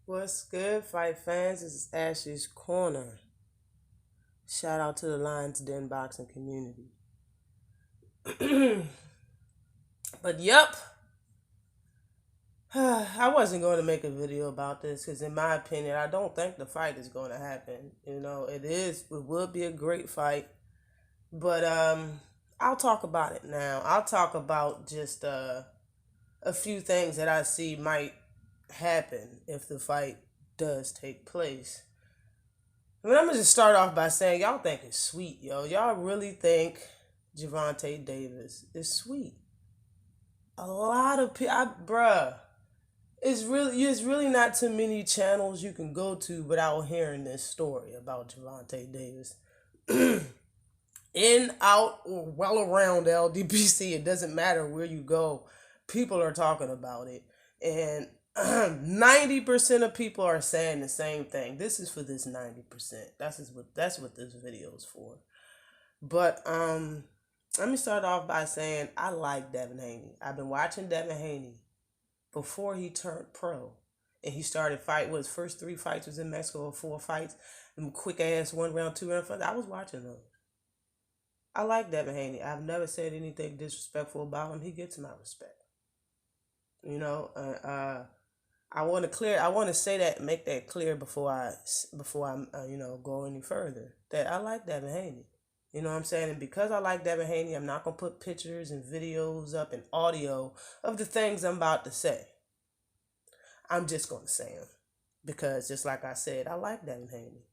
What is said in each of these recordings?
What's good, fight fans? This is Ashley's Corner. Shout out to the Lions Den boxing community. But yep, I wasn't going to make a video about this because, in my opinion, I don't think the fight is going to happen. It would be a great fight, but I'll talk about it now. I'll talk about just a few things that I see might happen if the fight does take place. I mean, I'm gonna just start off by saying y'all think it's sweet, yo. Y'all really think Gervonta Davis is sweet? A lot of people, bruh. It's really not too many channels you can go to without hearing this story about Gervonta Davis. In, out, or well around LDBC, it doesn't matter where you go. People are talking about it, and 90% of people are saying the same thing. This is for this 90%. That's what this video is for. But let me start off by saying I like Devin Haney. I've been watching Devin Haney before he turned pro. And he started fight. His first 3 fights was in Mexico, or 4 fights. Them quick ass 1 round, 2 round fights. I was watching those. I like Devin Haney. I've never said anything disrespectful about him. He gets my respect. You know, I want to say that, make that clear before I go any further. That I like Devin Haney. You know what I'm saying? And because I like Devin Haney, I'm not gonna put pictures and videos up and audio of the things I'm about to say. I'm just gonna say them because, just like I said, I like Devin Haney.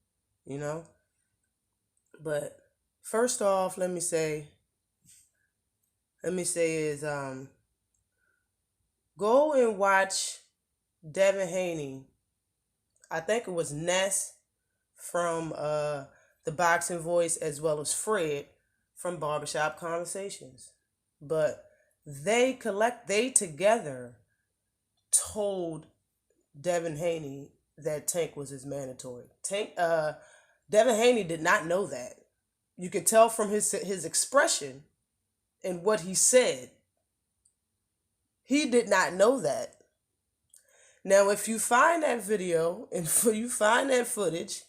You know. But first off, let me say is go and watch Devin Haney. I think it was Ness from the Boxing Voice, as well as Fred from Barbershop Conversations. But they together told Devin Haney that Tank was his mandatory. Devin Haney did not know that. You could tell from his expression and what he said. He did not know that. Now, if you find that video and you find that footage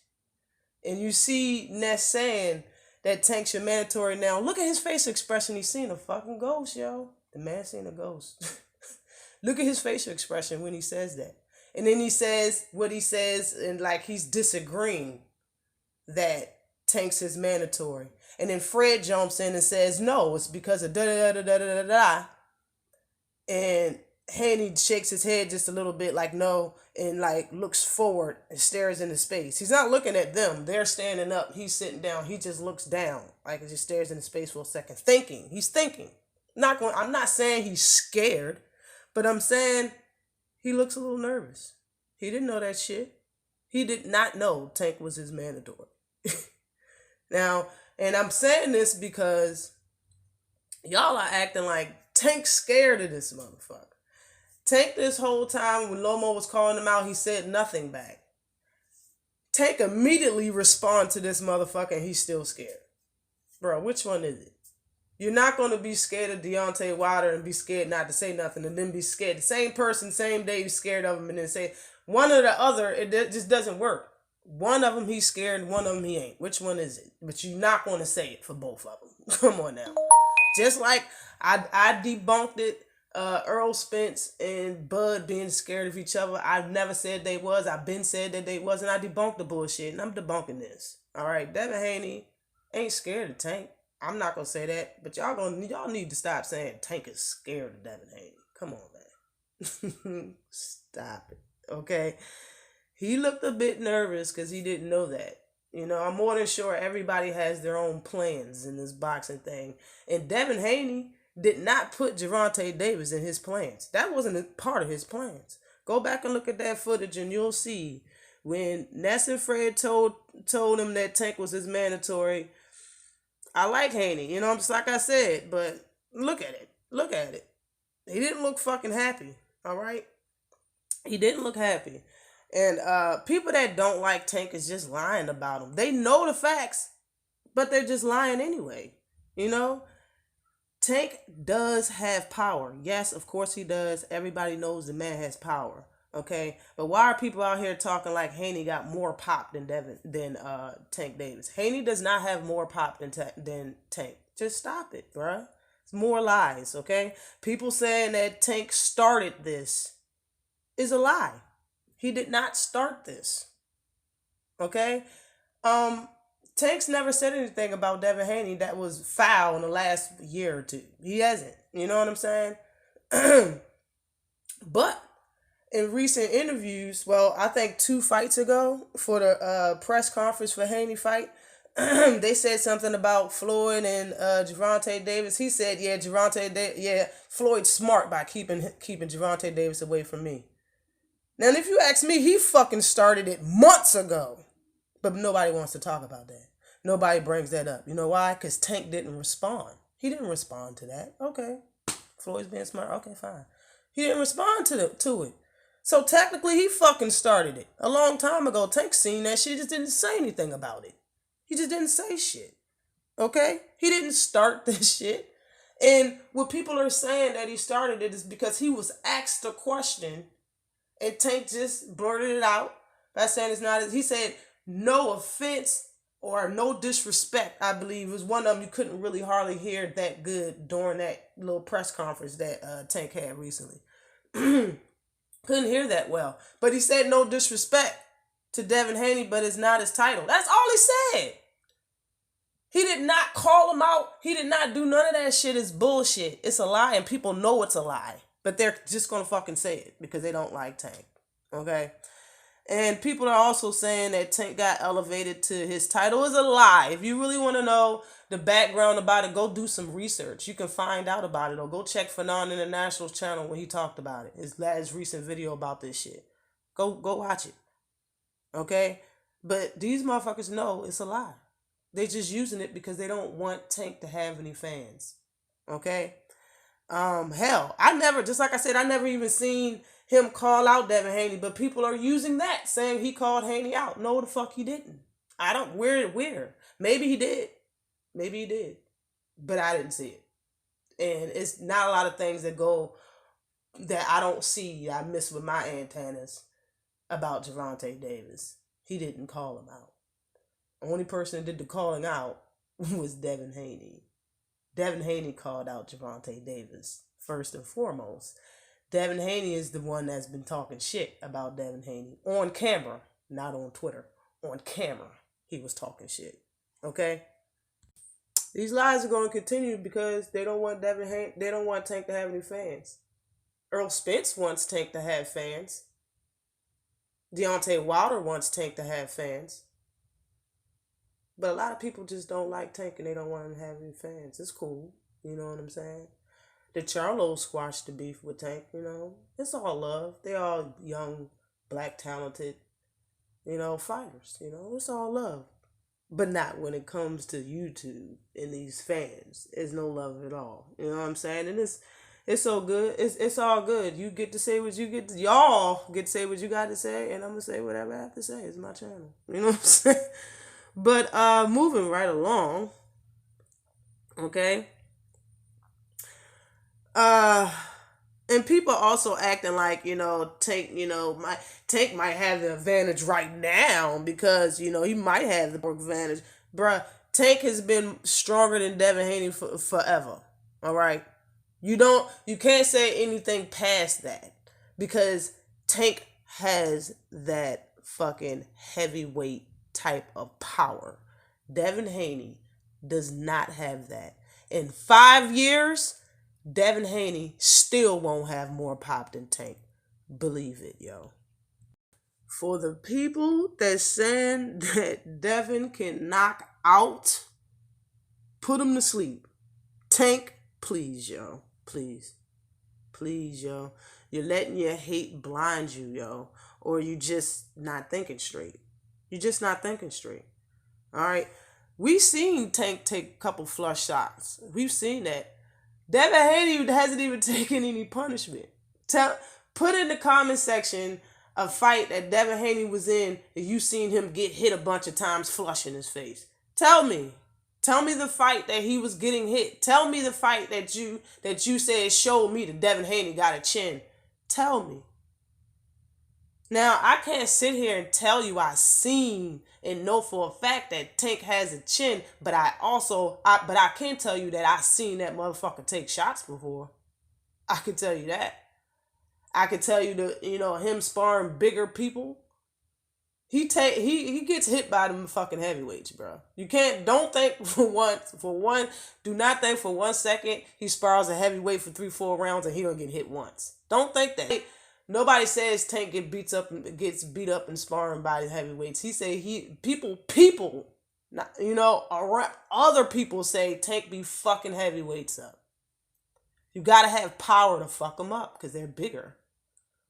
and you see Ness saying that Tank's your mandatory now, look at his facial expression. He's seen a fucking ghost, yo. The man seen a ghost. Look at his facial expression when he says that. And then he says what he says, and like he's disagreeing that Tank's his mandatory. And then Fred jumps in and says, no, it's because of da-da-da-da-da-da-da. And Haney shakes his head just a little bit like no, and like looks forward and stares into space. He's not looking at them. They're standing up. He's sitting down. He just looks down, like it just stares into space for a second. Thinking. He's thinking. I'm not saying he's scared, but I'm saying he looks a little nervous. He didn't know that shit. He did not know Tank was his mandatory. Now, and I'm saying this because y'all are acting like Tank's scared of this motherfucker. Tank, this whole time when Lomo was calling him out, he said nothing back. Tank immediately respond to this motherfucker and he's still scared. Bro, which one is it? You're not going to be scared of Deontay Wilder and be scared not to say nothing, and then be scared. The same person, same day, he's scared of him, and then say one or the other. It just doesn't work. One of them he's scared and one of them he ain't. Which one is it? But you're not going to say it for both of them. Come on now. Just like I debunked it, Earl Spence and Bud being scared of each other. I've never said they was. I've been said that they was, and I debunked the bullshit, and I'm debunking this. All right, Devin Haney ain't scared of Tank. I'm not gonna say that, but y'all need to stop saying Tank is scared of Devin Haney. Come on, man. Stop it, okay? He looked a bit nervous because he didn't know that. You know, I'm more than sure everybody has their own plans in this boxing thing. And Devin Haney did not put Gervonta Davis in his plans. That wasn't a part of his plans. Go back and look at that footage and you'll see when Ness and Fred told him that Tank was his mandatory. I like Haney, you know, just like I said, but look at it. Look at it. He didn't look fucking happy, all right? He didn't look happy. And people that don't like Tank is just lying about him. They know the facts, but they're just lying anyway. You know? Tank does have power. Yes, of course he does. Everybody knows the man has power. Okay, but why are people out here talking like Haney got more pop than Tank Davis? Haney does not have more pop than Tank. Just stop it, bruh. It's more lies. Okay, people saying that Tank started this is a lie. He did not start this. Okay, Tank's never said anything about Devin Haney that was foul in the last year or two. He hasn't. You know what I'm saying? But in recent interviews, well, I think 2 fights ago for the press conference for Haney fight, they said something about Floyd and Gervonta Davis. He said, "Yeah, Floyd's smart by keeping Gervonta Davis away from me." Now, if you ask me, he fucking started it months ago, but nobody wants to talk about that. Nobody brings that up. You know why? Because Tank didn't respond. He didn't respond to that. Okay, Floyd's being smart. Okay, fine. He didn't respond to it. So technically, he fucking started it a long time ago. Tank seen that shit, he just didn't say anything about it. He just didn't say shit. Okay? He didn't start this shit. And what people are saying that he started it is because he was asked a question and Tank just blurted it out by saying it's not. He said, no offense or no disrespect, I believe. It was one of them you couldn't really hardly hear that good during that little press conference that Tank had recently. Couldn't hear that well. But he said no disrespect to Devin Haney, but it's not his title. That's all he said. He did not call him out. He did not do none of that shit. It's bullshit. It's a lie, and people know it's a lie. But they're just going to fucking say it because they don't like Tank. Okay? And people are also saying that Tank got elevated to his title. Is a lie. If you really want to know the background about it, go do some research. You can find out about it, or go check Fanon International's channel when he talked about it. His last recent video about this shit. Go watch it. Okay? But these motherfuckers know it's a lie. They just using it because they don't want Tank to have any fans. Okay? Hell, I never even seen him call out Devin Haney, but people are using that, saying he called Haney out. No, the fuck he didn't. Where? Maybe he did. But I didn't see it. And it's not a lot of things that I don't see, I miss with my antennas about Gervonta Davis. He didn't call him out. The only person that did the calling out was Devin Haney. Devin Haney called out Gervonta Davis, first and foremost. Devin Haney is the one that's been talking shit about Devin Haney on camera, not on Twitter. On camera, he was talking shit. Okay? These lies are going to continue because they don't want they don't want Tank to have any fans. Earl Spence wants Tank to have fans. Deontay Wilder wants Tank to have fans. But a lot of people just don't like Tank and they don't want him to have any fans. It's cool. You know what I'm saying? The Charlo squashed the beef with Tank, you know. It's all love. They all young, black, talented, fighters, It's all love. But not when it comes to YouTube and these fans. There's no love at all. You know what I'm saying? And it's so good. It's all good. You get to say what y'all get to say what you got to say, and I'm going to say whatever I have to say. It's my channel. You know what I'm saying? But moving right along, okay? And people also acting like, Tank might have the advantage right now because, he might have the advantage. Bruh, Tank has been stronger than Devin Haney forever. All right? You can't say anything past that because Tank has that fucking heavyweight type of power. Devin Haney does not have that. In 5 years, Devin Haney still won't have more pop than Tank. Believe it, yo. For the people that saying that Devin can knock out, put him to sleep. Tank, please, yo. Please. Please, yo. You're letting your hate blind you, yo. Or you just not thinking straight. You're just not thinking straight. All right? We've seen Tank take a couple flush shots. We've seen that. Devin Haney hasn't even taken any punishment. Put in the comment section a fight that Devin Haney was in and you seen him get hit a bunch of times flush in his face. Tell me the fight that he was getting hit. Tell me the fight that you said showed me that Devin Haney got a chin. Tell me. Now, I can't sit here and tell you I seen and know for a fact that Tank has a chin, but I can tell you that I seen that motherfucker take shots before. I can tell you that. I can tell you him sparring bigger people. He gets hit by them fucking heavyweights, bro. You can't don't think do not think for 1 second he spars a heavyweight for 3-4 rounds and he don't get hit once. Don't think that. Nobody says Tank gets beat up and sparring by the heavyweights. He say people not, other people say Tank be fucking heavyweights up. You gotta have power to fuck them up because they're bigger.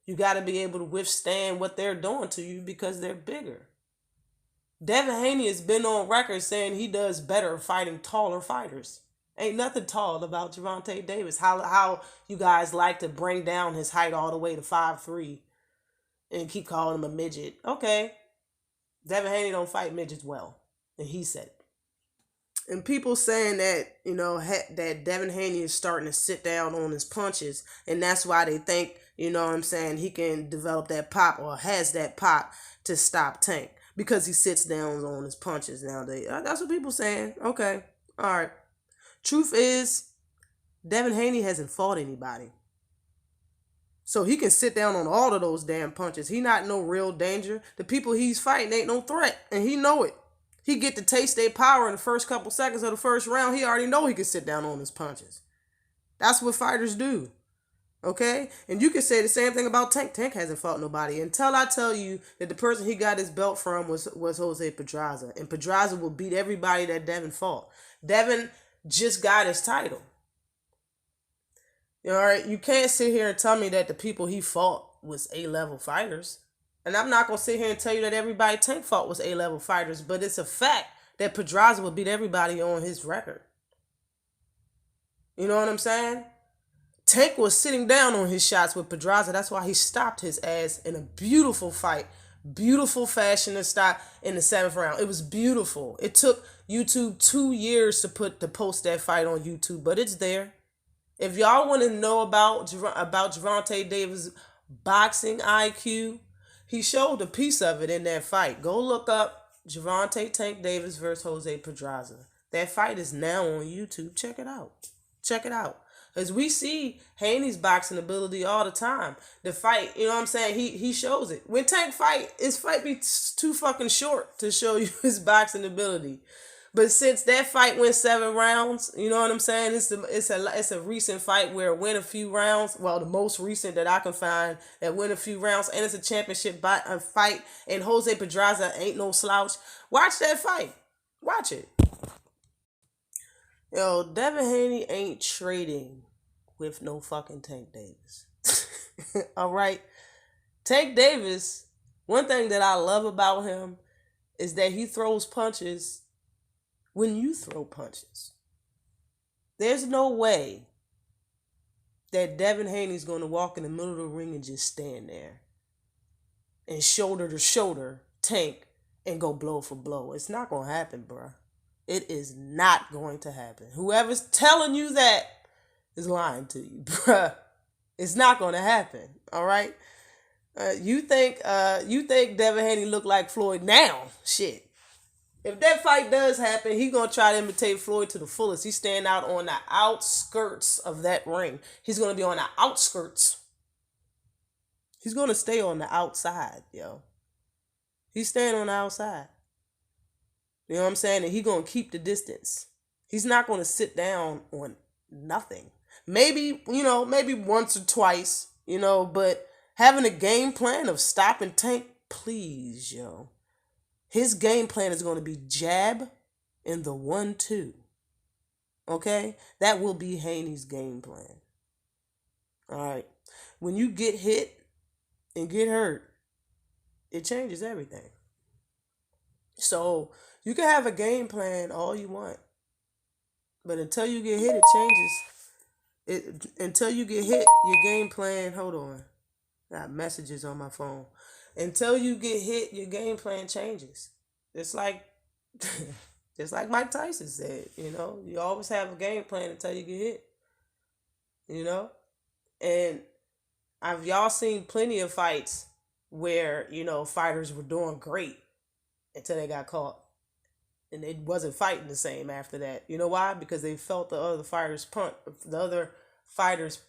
You got to be able to withstand what they're doing to you because they're bigger. Devin Haney has been on record saying he does better fighting taller fighters. Ain't nothing tall about Gervonta Davis. How you guys like to bring down his height all the way to 5'3" and keep calling him a midget. Okay. Devin Haney don't fight midgets well. And he said it. And people saying that, that Devin Haney is starting to sit down on his punches, and that's why they think, he can develop that pop or has that pop to stop Tank because he sits down on his punches nowadays. That's what people saying. Okay. All right. Truth is, Devin Haney hasn't fought anybody. So he can sit down on all of those damn punches. He not no real danger. The people he's fighting ain't no threat, and he know it. He get to taste their power in the first couple seconds of the first round. He already know he can sit down on his punches. That's what fighters do. Okay? And you can say the same thing about Tank. Tank hasn't fought nobody. Until I tell you that the person he got his belt from was Jose Pedraza. And Pedraza will beat everybody that Devin fought. Devin just got his title. All right? You can't sit here and tell me that the people he fought was A-level fighters. And I'm not going to sit here and tell you that everybody Tank fought was A-level fighters, but it's a fact that Pedraza would beat everybody on his record. You know what I'm saying? Tank was sitting down on his shots with Pedraza. That's why he stopped his ass in a beautiful fight. Beautiful fashion to stop in the 7th round. It was beautiful. It took YouTube 2 years to post that fight on YouTube, but it's there. If y'all want to know about Gervonta Davis' boxing IQ, he showed a piece of it in that fight. Go look up Gervonta Tank Davis versus Jose Pedraza. That fight is now on YouTube. Check it out. Check it out. As we see Haney's boxing ability all the time. The fight, you know what I'm saying? He shows it. When Tank fight, his fight be too fucking short to show you his boxing ability. But since that fight went 7 rounds, you know what I'm saying? It's a recent fight where it went a few rounds. Well, the most recent that I can find that went a few rounds, and it's a championship fight. And Jose Pedraza ain't no slouch. Watch that fight. Watch it. Yo, Devin Haney ain't trading with no fucking Tank Davis. All right? Tank Davis, one thing that I love about him is that he throws punches when you throw punches. There's no way that Devin Haney's going to walk in the middle of the ring and just stand there and shoulder to shoulder Tank and go blow for blow. It's not going to happen, bruh. It is not going to happen. Whoever's telling you that is lying to you, bruh. It's not going to happen, all right? You think Devin Haney look like Floyd now? Shit. If that fight does happen, he's going to try to imitate Floyd to the fullest. He's staying out on the outskirts of that ring. He's going to be on the outskirts. He's going to stay on the outside, yo. He's staying on the outside. You know what I'm saying? And he's going to keep the distance. He's not going to sit down on nothing. Maybe once or twice, but having a game plan of stopping Tank, please, yo. His game plan is going to be jab and the 1-2. Okay? That will be Haney's game plan. All right. When you get hit and get hurt, it changes everything. So you can have a game plan all you want. But until you get hit, it changes. Until you get hit, your game plan, hold on. I got messages on my phone. Until you get hit, your game plan changes. It's like, just like Mike Tyson said, you always have a game plan until you get hit, And y'all seen plenty of fights where, fighters were doing great until they got caught. And they wasn't fighting the same after that. You know why? Because they felt the other fighters'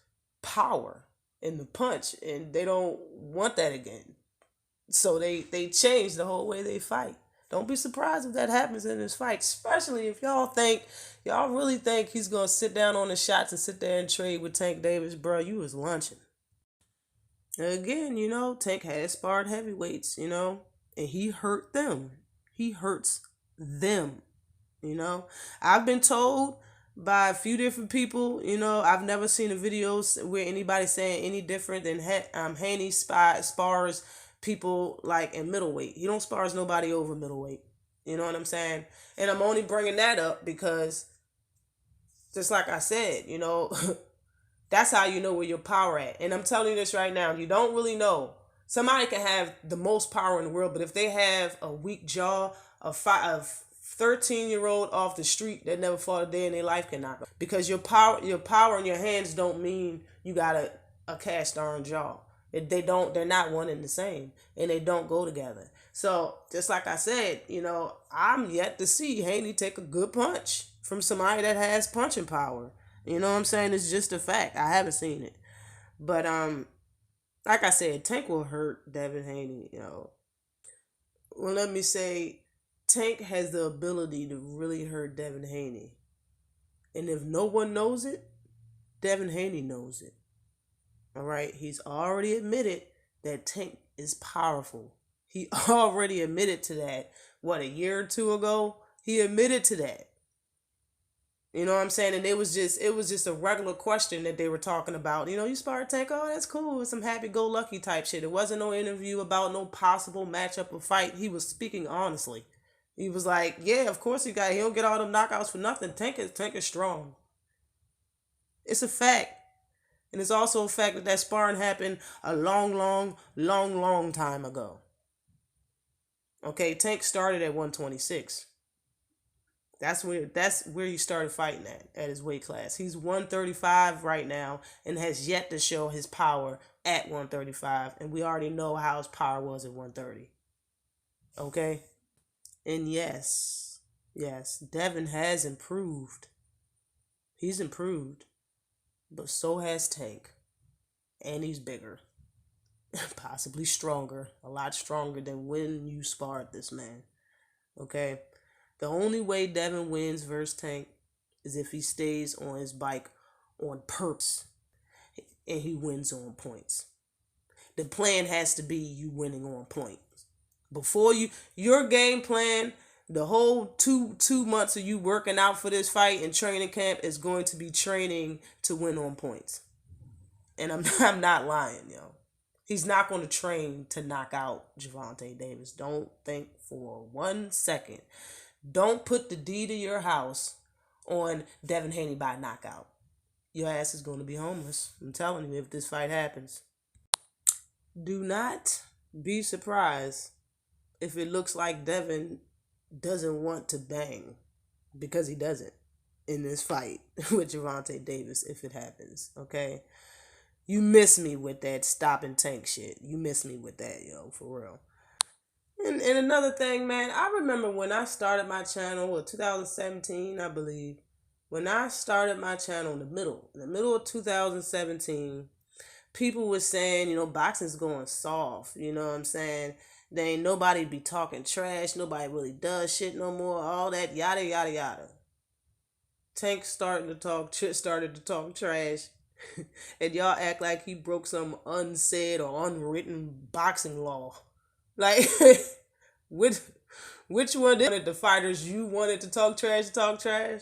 power in the punch, and they don't want that again. So they changed the whole way they fight. Don't be surprised if that happens in this fight, especially if y'all really think he's gonna sit down on the shots and sit there and trade with Tank Davis, bro. You was lunching. Again, Tank has sparred heavyweights, and he hurt them. He hurts them, I've been told by a few different people, I've never seen a video where anybody saying any different than Haney spars people like in middleweight. He don't spars nobody over middleweight. You know what I'm saying? And I'm only bringing that up because, just like I said, that's how you know where your power at. And I'm telling you this right now, you don't really know. Somebody can have the most power in the world, but if they have a weak jaw, a 13-year-old off the street that never fought a day in their life cannot. Because your power in your hands don't mean you got a cast iron jaw. They're not one and the same, and they don't go together. So just like I said, I'm yet to see Haney take a good punch from somebody that has punching power. You know what I'm saying? It's just a fact. I haven't seen it. But like I said, Tank will hurt Devin Haney, Well, let me say, Tank has the ability to really hurt Devin Haney. And if no one knows it, Devin Haney knows it. All right? He's already admitted that Tank is powerful. He already admitted to that. What, a year or two ago? He admitted to that. You know what I'm saying? And it was just a regular question that they were talking about. You sparred Tank, oh, that's cool. It's some happy-go-lucky type shit. It wasn't no interview about no possible matchup or fight. He was speaking honestly. He was like, yeah, of course he don't get all them knockouts for nothing. Tank is strong. It's a fact. And it's also a fact that sparring happened a long time ago. Okay, Tank started at 126. That's where he started fighting at his weight class. He's 135 right now and has yet to show his power at 135. And we already know how his power was at 130. Okay? And yes, Devin has improved. He's improved. But so has Tank. And he's bigger. Possibly stronger. A lot stronger than when you sparred this man. Okay? The only way Devin wins versus Tank is if he stays on his bike on purpose and he wins on points. The plan has to be you winning on points. Before your game plan, the whole two months of you working out for this fight and training camp is going to be training to win on points. And I'm not lying, yo. He's not going to train to knock out Gervonta Davis. Don't think for 1 second. Don't put the deed of your house on Devin Haney by knockout. Your ass is going to be homeless. I'm telling you, if this fight happens. Do not be surprised if it looks like Devin doesn't want to bang, because he doesn't in this fight with Gervonta Davis if it happens, okay? You miss me with that stopping Tank shit. You miss me with that, yo, for real. And another thing, man, I remember when I started my channel in 2017, I believe. When I started my channel in the middle of 2017, people were saying, boxing's going soft. You know what I'm saying? There ain't nobody be talking trash. Nobody really does shit no more. All that yada, yada, yada. Tank started to talk trash. And y'all act like he broke some unsaid or unwritten boxing law. Like, which one did the fighters you wanted to talk trash?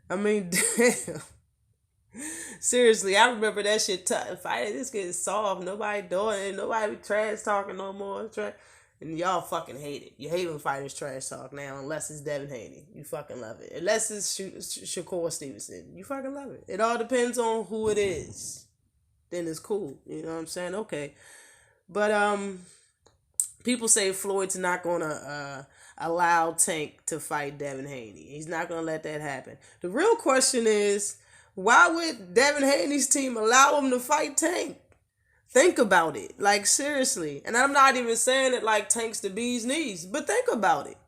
I mean, damn. Seriously, I remember that shit. Fighting this getting soft. Nobody doing it. Nobody trash talking no more. And y'all fucking hate it. You hate when fighters trash talk now, unless it's Devin Haney. You fucking love it. Unless it's Shakur Stevenson. You fucking love it. It all depends on who it is. Then it's cool. You know what I'm saying? Okay. But, people say Floyd's not going to allow Tank to fight Devin Haney. He's not going to let that happen. The real question is, why would Devin Haney's team allow him to fight Tank? Think about it. Like, seriously. And I'm not even saying it like Tank's the bee's knees, but think about it.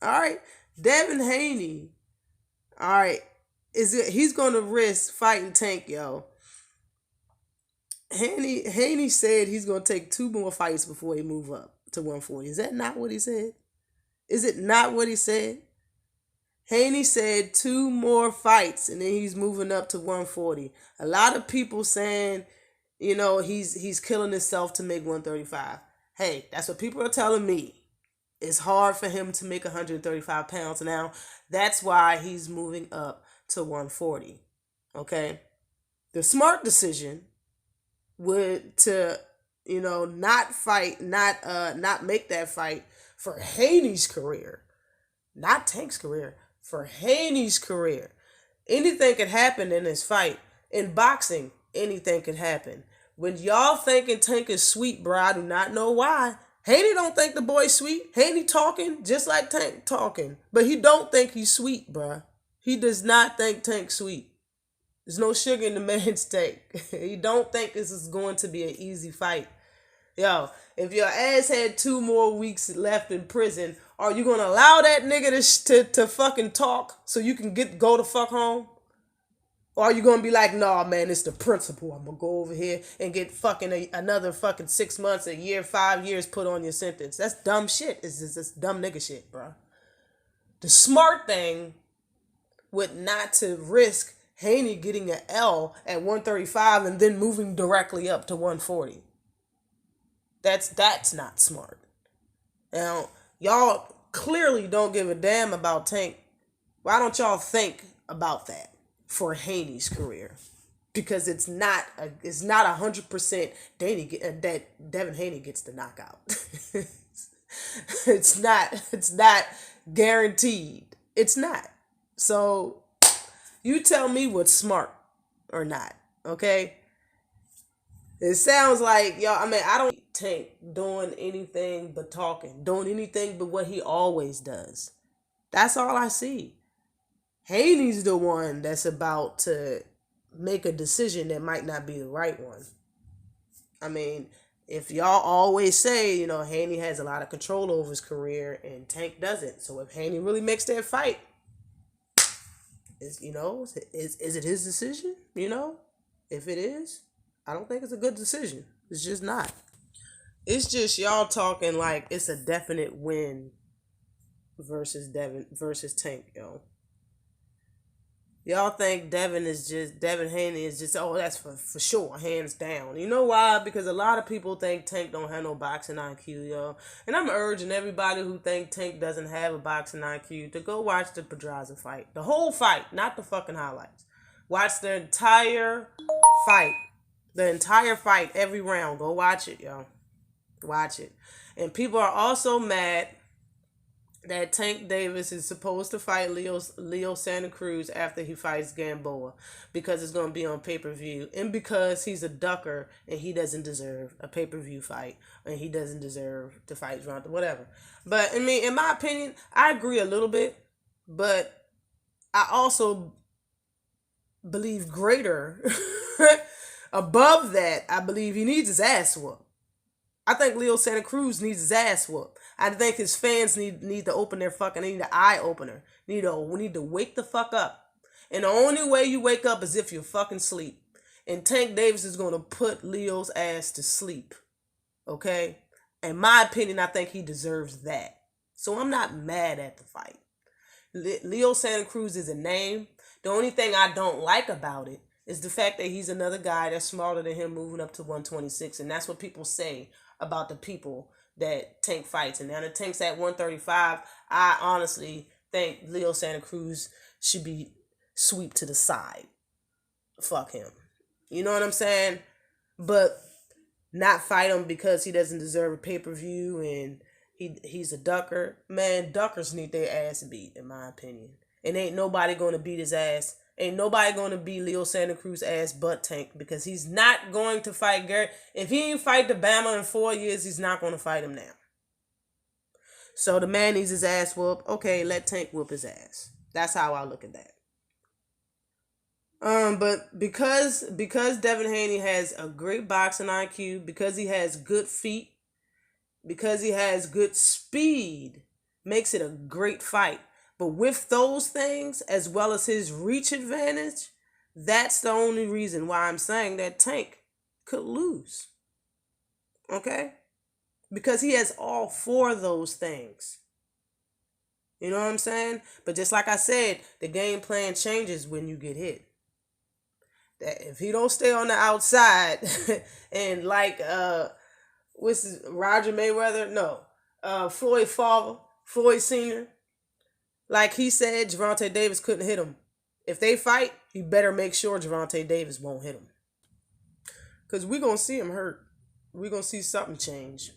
All right. Devin Haney. All right. He's going to risk fighting Tank, yo. Haney said he's going to take 2 more fights before he move up to 140. Is that not what he said? Is it not what he said? Haney said 2 more fights and then he's moving up to 140. A lot of people saying, he's killing himself to make 135. Hey, that's what people are telling me. It's hard for him to make 135 pounds now. That's why he's moving up to 140. Okay? The smart decision would to, not fight, not make that fight for Haney's career. Not Tank's career. For Haney's career. Anything could happen in this fight. In boxing, anything could happen. When y'all thinking Tank is sweet, bro, I do not know why. Haney don't think the boy's sweet. Haney talking just like Tank talking. But he don't think he's sweet, bro. He does not think Tank's sweet. There's no sugar in the man's tank. He don't think this is going to be an easy fight. Yo, if your ass had 2 more weeks left in prison, are you gonna allow that nigga to fucking talk so you can go the fuck home? Or are you gonna be like, nah, man, it's the principle. I'm gonna go over here and get fucking another fucking 6 months, a year, 5 years put on your sentence? That's dumb shit. It's just dumb nigga shit, bro. The smart thing would not to risk Haney getting an L at 135 and then moving directly up to 140. That's not smart. Now, y'all clearly don't give a damn about Tank. Why don't y'all think about that for Haney's career? Because it's not 100% that Devin Haney gets the knockout. It's not guaranteed. It's not. So you tell me what's smart or not, okay? It sounds like, y'all, I don't Tank doing anything but talking, doing anything but what he always does. That's all I see. Haney's the one that's about to make a decision that might not be the right one. If y'all always say, Haney has a lot of control over his career and Tank doesn't. So if Haney really makes that fight, is it his decision? If it is, I don't think it's a good decision. It's just not. It's just y'all talking like it's a definite win versus Tank, yo. Y'all think Devin Haney is just, oh, that's for sure, hands down. You know why? Because a lot of people think Tank don't have no boxing IQ, yo. And I'm urging everybody who think Tank doesn't have a boxing IQ to go watch the Pedraza fight. The whole fight, not the fucking highlights. Watch the entire fight. The entire fight, every round. Go watch it, yo. Watch it. And people are also mad that Tank Davis is supposed to fight Leo Santa Cruz after he fights Gamboa because it's going to be on pay-per-view and because he's a ducker and he doesn't deserve a pay-per-view fight and he doesn't deserve to fight Gervonta, whatever. But, in my opinion, I agree a little bit, but I also believe greater. Above that, I believe he needs his ass whooped. I think Leo Santa Cruz needs his ass whooped. I think his fans need to open their fucking, they need an eye opener. We need to wake the fuck up. And the only way you wake up is if you're fucking sleep. And Tank Davis is going to put Leo's ass to sleep. Okay? In my opinion, I think he deserves that. So I'm not mad at the fight. Leo Santa Cruz is a name. The only thing I don't like about it is the fact that he's another guy that's smaller than him moving up to 126. And that's what people say about the people that Tank fights. And now that Tank's at 135, I honestly think Leo Santa Cruz should be swept to the side. Fuck him. You know what I'm saying? But not fight him because he doesn't deserve a pay-per-view and he's a ducker. Man, duckers need their ass beat, in my opinion. And ain't nobody going to beat his ass. Ain't nobody going to beat Leo Santa Cruz ass but Tank because he's not going to fight Gary. If he ain't fight the Bama in 4 years, he's not going to fight him now. So the man needs his ass whooped. Okay, let Tank whoop his ass. That's how I look at that. But because Devin Haney has a great boxing IQ, because he has good feet, because he has good speed, makes it a great fight. But with those things, as well as his reach advantage, that's the only reason why I'm saying that Tank could lose. Okay? Because he has all four of those things. You know what I'm saying? But just like I said, the game plan changes when you get hit. That if he don't stay on the outside and like what's his, Roger Mayweather? No. Floyd Sr. Like he said, Gervonta Davis couldn't hit him. If they fight, he better make sure Gervonta Davis won't hit him. Because we're going to see him hurt. We're going to see something change.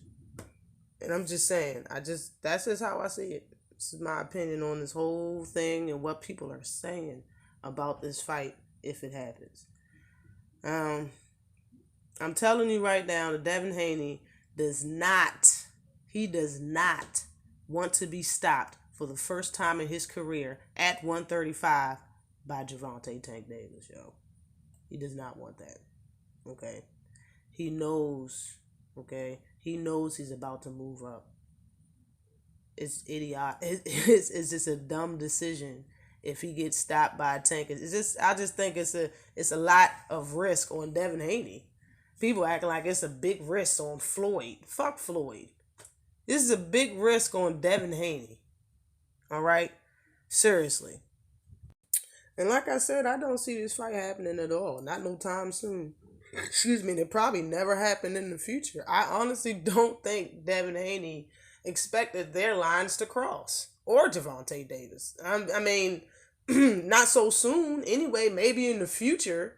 And I'm just saying, that's just how I see it. This is my opinion on this whole thing and what people are saying about this fight if it happens. I'm telling you right now that Devin Haney does not want to be stopped for the first time in his career at 135 by Gervonta Tank Davis, yo. He does not want that. Okay? He knows, okay? He knows he's about to move up. It's idiotic. It's just a dumb decision if he gets stopped by a Tank. I just think it's a lot of risk on Devin Haney. People acting like it's a big risk on Floyd. Fuck Floyd. This is a big risk on Devin Haney. All right? Seriously. And like I said, I don't see this fight happening at all. Not no time soon. Excuse me. It probably never happened in the future. I honestly don't think Devin Haney expected their lines to cross. Or Gervonta Davis. I mean, not so soon. Anyway, maybe in the future.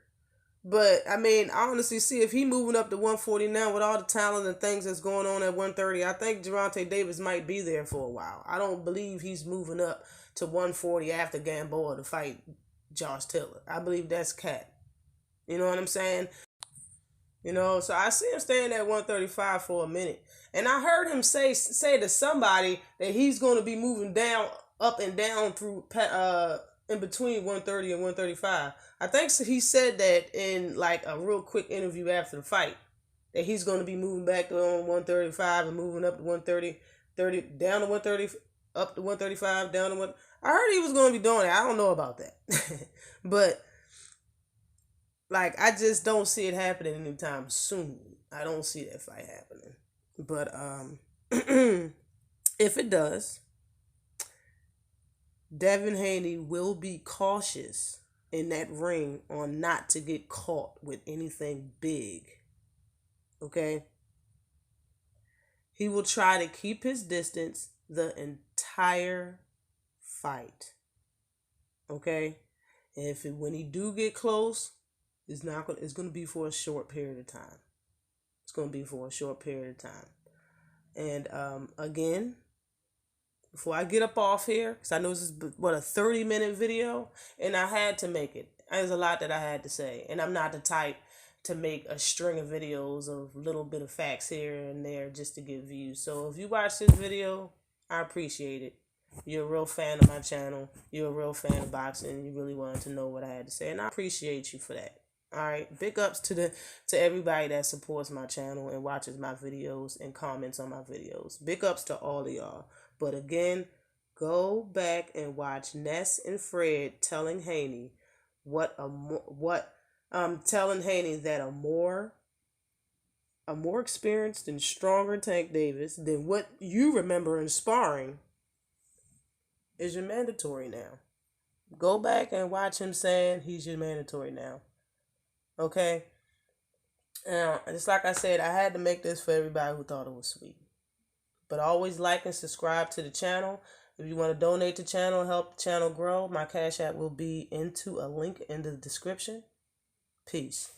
But, I mean, I honestly see if he moving up to 140 now with all the talent and things that's going on at 130, I think Gervonta Davis might be there for a while. I don't believe he's moving up to 140 after Gamboa to fight Josh Taylor. I believe that's cat. You know what I'm saying? You know, so I see him staying at 135 for a minute. And I heard him say to somebody that he's going to be moving down, up and down through in between 130 and 135. I think he said that in like a real quick interview after the fight, that he's going to be moving back to 135 and moving up to 130, down to 130, up to 135, down to 1. I heard he was going to be doing that. I don't know about that. But like, I just don't see it happening anytime soon. I don't see that fight happening. But if it does, Devin Haney will be cautious in that ring on not to get caught with anything big. Okay? He will try to keep his distance the entire fight. Okay? And when he do get close, it's going to be for a short period of time. It's going to be for a short period of time. And again, before I get up off here, because I know this is, a 30-minute video, and I had to make it. There's a lot that I had to say, and I'm not the type to make a string of videos of little bit of facts here and there just to get views. So if you watch this video, I appreciate it. You're a real fan of my channel. You're a real fan of boxing. You really wanted to know what I had to say, and I appreciate you for that. All right, big ups to everybody that supports my channel and watches my videos and comments on my videos. Big ups to all of y'all. But again, go back and watch Ness and Fred telling Haney telling Haney that a more experienced and stronger Tank Davis than what you remember in sparring is your mandatory now. Go back and watch him saying he's your mandatory now. Okay? Just like I said, I had to make this for everybody who thought it was sweet. But always like and subscribe to the channel. If you want to donate to the channel and help the channel grow, my Cash App will be into a link in the description. Peace.